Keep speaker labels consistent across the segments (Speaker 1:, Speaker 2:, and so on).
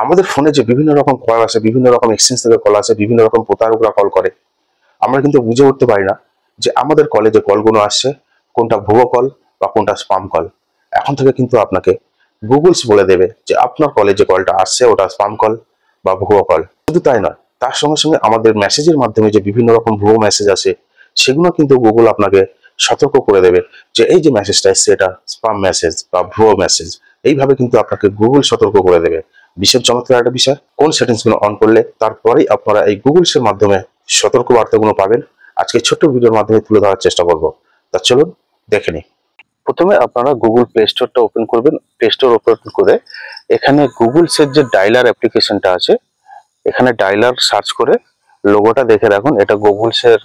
Speaker 1: আমাদের ফোনে যে বিভিন্ন রকম কল আসে, বিভিন্ন রকম এক্সচেঞ্জ থেকে কল আসে, বিভিন্ন রকম প্রতারকরা কল করে, আমরা কিন্তু বুঝে উঠতে পারি না যে আমাদের কলে যে কলগুলো আসছে কোনটা ভুয়ো কল বা কোনটা স্পাম কল। এখন থেকে কিন্তু আপনাকে গুগলস বলে দেবে যে আপনার কলে যে কলটা আসছে ওটা স্পাম কল বা ভুয়ো কল। শুধু তাই নয়, তার সঙ্গে সঙ্গে আমাদের মেসেজের মাধ্যমে যে বিভিন্ন রকম ভুয়ো মেসেজ আসে সেগুলো কিন্তু গুগল আপনাকে সতর্ক করে দেবে যে এই যে মেসেজটা এসছে এটা স্পাম মেসেজ বা ভুয়ো মেসেজ। এইভাবে কিন্তু আপনাকে গুগল সতর্ক করে দেবে। বিশেষ চমৎকার একটা বিষয়, কোন সেটিংস গুলো অন করলে তারপরেই আপনারা এই গুগলসের মাধ্যমে সতর্ক বার্তাগুলো পাবেন, আজকে ছোট্ট ভিডিওর মাধ্যমে তুলে ধরার চেষ্টা করব। তা চলুন দেখে নিই। প্রথমে আপনারা গুগল প্লে স্টোরটা ওপেন করবেন। প্লে স্টোর ওপেন করে এখানে গুগলসের যে ডায়লার অ্যাপ্লিকেশনটা আছে, এখানে ডায়লার সার্চ করে লোগোটা দেখে রাখুন। এটা গুগলসের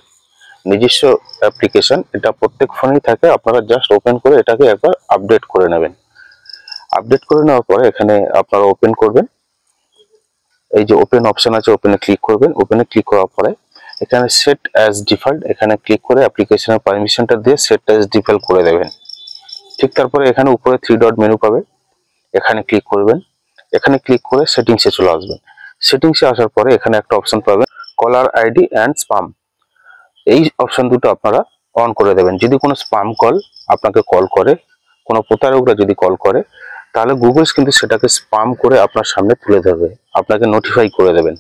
Speaker 1: নিজস্ব অ্যাপ্লিকেশন, এটা প্রত্যেক ফোনেই থাকে। আপনারা জাস্ট ওপেন করে এটাকে একবার আপডেট করে নেবেন। আপডেট করে নেওয়ার পরে এখানে আপনারা ওপেন করবেন। এই যে ওপেন অপশন আছে, ওপেনে ক্লিক করবেন। ওপেনে ক্লিক করার পরে এখানে সেট অ্যাজ ডিফল্ট, এখানে ক্লিক করে অ্যাপ্লিকেশনের পারমিশনটা দিয়ে সেট অ্যাজ ডিফল্ট করে দেবেন। ঠিক তারপরে এখানে উপরে 3 ডট মেনু পাবে, এখানে ক্লিক করবেন। এখানে ক্লিক করে সেটিংসে চলে আসবেন। সেটিংসে আসার পরে এখানে একটা অপশন পাবেন কলার আইডি অ্যান্ড স্পাম। এই অপশন দুটো আপনারা অন করে দেবেন। যদি কোনো স্পাম কল আপনাকে কল করে, কোনো প্রতারকরা যদি কল করে, তাহলে গুগলস কিন্তু সেটাকে স্পাম করে আপনার সামনে তুলে ধরবে, আপনাকে নোটিফাই করে দেবেন।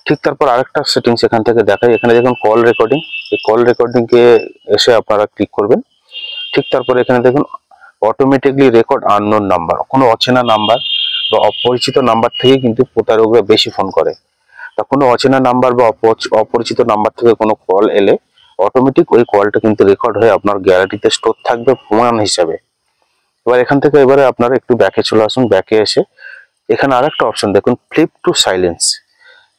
Speaker 1: ঠিক তারপর আরেকটা সেটিংস এখান থেকে দেখাই। এখানে দেখুন কল রেকর্ডিং, এই কল রেকর্ডিং কে এসে আপনারা ক্লিক করবেন। ঠিক তারপরে এখানে দেখুন অটোমেটিকলি রেকর্ড আননোন নাম্বার। কোনো অচেনা নাম্বার বা অপরিচিত নাম্বার থেকে কিন্তু প্রতারকরা বেশি ফোন করে। তা কোনো অচেনা নাম্বার বা অপরিচিত নাম্বার থেকে কোনো কল এলে অটোমেটিক ওই কলটা কিন্তু রেকর্ড হয়ে আপনার গ্যালারিতে স্টোর থাকবে প্রমাণ হিসাবে। এবার এখান থেকে এবারে আপনারা একটু ব্যাকে চলে আসুন। ব্যাকে এসে এখানে আরেকটা অপশন দেখুন ফ্লিপ টু সাইলেন্স।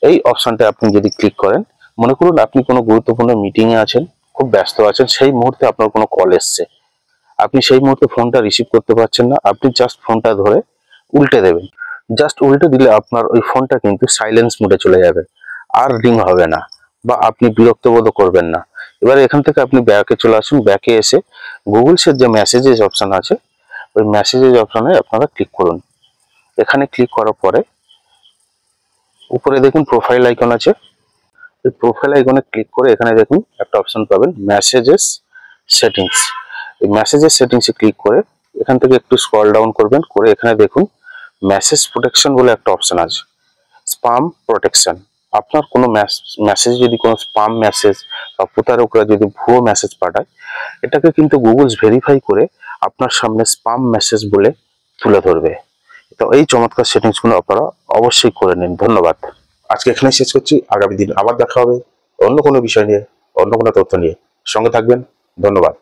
Speaker 1: এই অপশনটা আপনি যদি ক্লিক করেন, মনে করুন আপনি কোনো গুরুত্বপূর্ণ মিটিং এ আছেন, খুব ব্যস্ত আছেন, সেই মুহূর্তে আপনার কোনো কল এসছে, আপনি সেই মুহূর্তে ফোনটা রিসিভ করতে পারছেন না, আপনি জাস্ট ফোনটা ধরে উল্টে দেবেন। জাস্ট উল্টে দিলে আপনার ওই ফোনটা কিন্তু সাইলেন্স মোডে চলে যাবে, আর রিং হবে না বা আপনি বিরক্ত বোধ করবেন না। এবার এখান থেকে আপনি ব্যাকে চলে আসুন। ব্যাকে এসে গুগলসের যে মেসেজেস অপশন আছে, ওই মেসেজেস অপশনে আপনারা ক্লিক করুন। এখানে ক্লিক করার পরে উপরে দেখুন প্রোফাইল আইকন আছে, এই প্রোফাইল আইকনে ক্লিক করে এখানে দেখুন একটা অপশন পাবেন মেসেজেস সেটিংস। এই মেসেজেস সেটিংসে ক্লিক করে এখান থেকে একটু স্ক্রল ডাউন করবেন, করে এখানে দেখুন মেসেজ প্রোটেকশন বলে একটা অপশন আছে, স্পাম প্রোটেকশন। আপনার কোনো মেসেজ যদি কোনো স্পাম মেসেজ বা প্রতারকরা যদি ভুয়ো মেসেজ পাঠায়, এটাকে কিন্তু গুগলস ভেরিফাই করে আপনার সামনে স্পাম মেসেজ বলে তুলে ধরবে। তো এই চমৎকার সেটিংসগুলো আপনারা অবশ্যই করে নিন। ধন্যবাদ। আজকে এখানে শেষ করছি। আগামী দিন আবার দেখা হবে অন্য কোনো বিষয় নিয়ে, অন্য কোনো তথ্য নিয়ে। সঙ্গে থাকবেন। ধন্যবাদ।